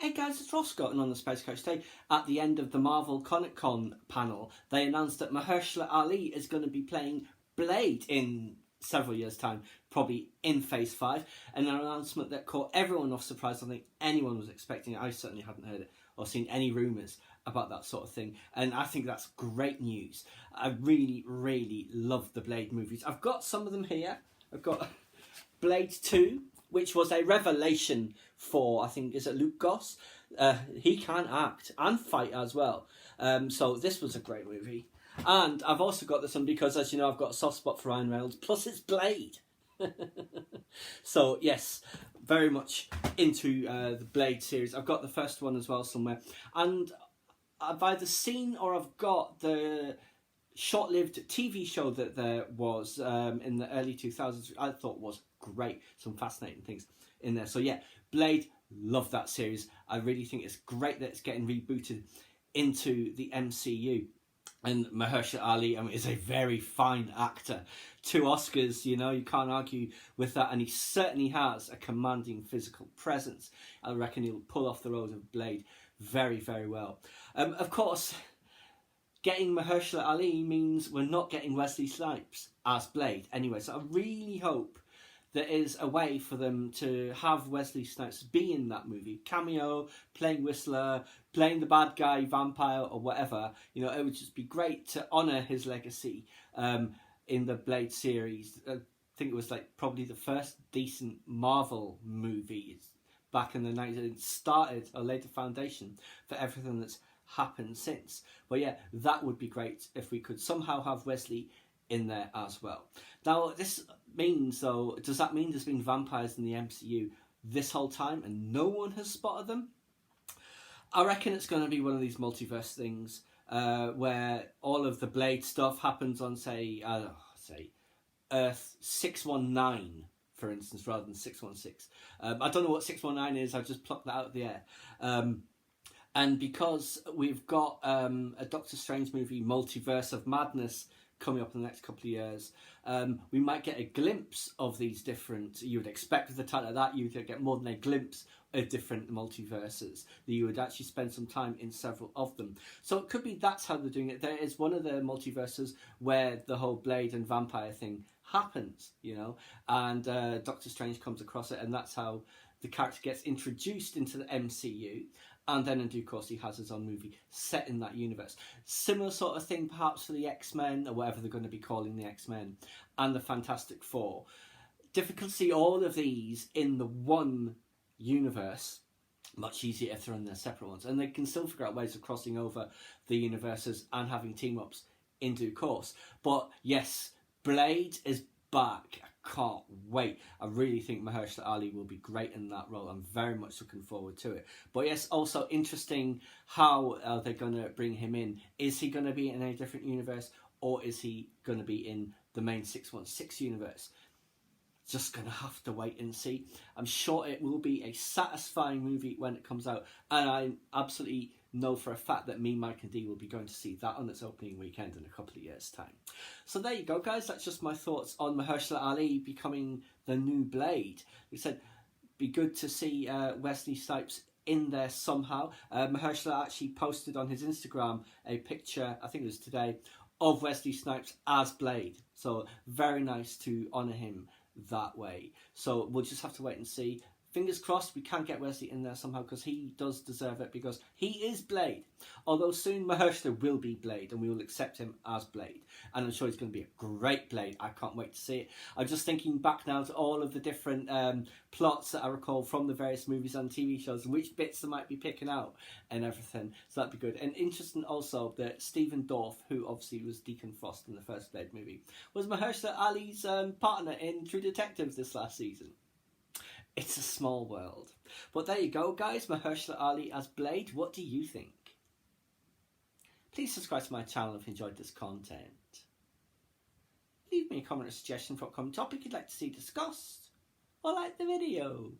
Hey guys, it's Ross Scotton on the Space Coach today. At the end of the Marvel Comic Con panel, they announced that Mahershala Ali is going to be playing Blade in several years' time, probably in Phase 5. And an announcement that caught everyone off surprise. I don't think anyone was expecting it. I certainly hadn't heard it or seen any rumours about that sort of thing. And I think that's great news. I really, really love the Blade movies. I've got some of them here. I've got Blade 2, which was a revelation for, I think, is it Luke Goss? He can act and fight as well. So this was a great movie. And I've also got this one because, as you know, I've got a soft spot for Ryan Reynolds, plus it's Blade. So, yes, very much into the Blade series. I've got the first one as well somewhere. And I've either seen or I've got the short-lived TV show that there was in the early 2000s, I thought was great. Some fascinating things in there. So yeah, Blade, love that series. I really think it's great that it's getting rebooted into the MCU. And Mahershala Ali, I mean, is a very fine actor. 2 Oscars, you know, you can't argue with that. And he certainly has a commanding physical presence. I reckon he'll pull off the role of Blade very, very well. Of course, getting Mahershala Ali means we're not getting Wesley Snipes as Blade anyway. So I really hope there is a way for them to have Wesley Snipes be in that movie. Cameo, playing Whistler, playing the bad guy, vampire or whatever. You know, it would just be great to honour his legacy in the Blade series. I think it was like probably the first decent Marvel movie back in the 90s. It started or laid the foundation for everything that's happened since. But yeah, that would be great if we could somehow have Wesley in there as well. Now, this means, though, does that mean there's been vampires in the MCU this whole time and no one has spotted them? I reckon it's going to be one of these multiverse things where all of the Blade stuff happens on, say Earth 619, for instance, rather than 616. I don't know what 619 is, I've just plucked that out of the air. And because we've got a Doctor Strange movie, Multiverse of Madness, coming up in the next couple of years, we might get a glimpse of these different, you would expect with the title of that, you would get more than a glimpse of different multiverses, that you would actually spend some time in several of them. So it could be that's how they're doing it. There is one of the multiverses where the whole Blade and vampire thing happens, you know, and Doctor Strange comes across it, and that's how the character gets introduced into the MCU. And then in due course he has his own movie set in that universe. Similar sort of thing perhaps for the X-Men, or whatever they're going to be calling the X-Men, and the Fantastic Four. Difficult to see all of these in the one universe. Much easier if they're in their separate ones. And they can still figure out ways of crossing over the universes and having team-ups in due course. But yes, Blade is back. I can't wait. I really think Mahershala Ali will be great in that role. I'm very much looking forward to it. But yes, also interesting how they're going to bring him in. Is he going to be in a different universe, or is he going to be in the main 616 universe? Just going to have to wait and see. I'm sure it will be a satisfying movie when it comes out, and I absolutely know for a fact that me, Mike and Dee will be going to see that on its opening weekend in a couple of years' time. So there you go, guys. That's just my thoughts on Mahershala Ali becoming the new Blade. We said be good to see Wesley Snipes in there somehow. Mahershala actually posted on his Instagram a picture, I think it was today, of Wesley Snipes as Blade. So very nice to honour him that way. So we'll just have to wait and see. Fingers crossed we can get Wesley in there somehow, because he does deserve it, because he is Blade. Although soon Mahershala will be Blade and we will accept him as Blade. And I'm sure he's going to be a great Blade. I can't wait to see it. I'm just thinking back now to all of the different plots that I recall from the various movies and TV shows, and which bits they might be picking out and everything. So that'd be good. And interesting also that Stephen Dorff, who obviously was Deacon Frost in the first Blade movie, was Mahershala Ali's partner in True Detective this last season. It's a small world. But there you go, guys. Mahershala Ali as Blade. What do you think? Please subscribe to my channel if you enjoyed this content. Leave me a comment or suggestion for a upcoming topic you'd like to see discussed. Or like the video.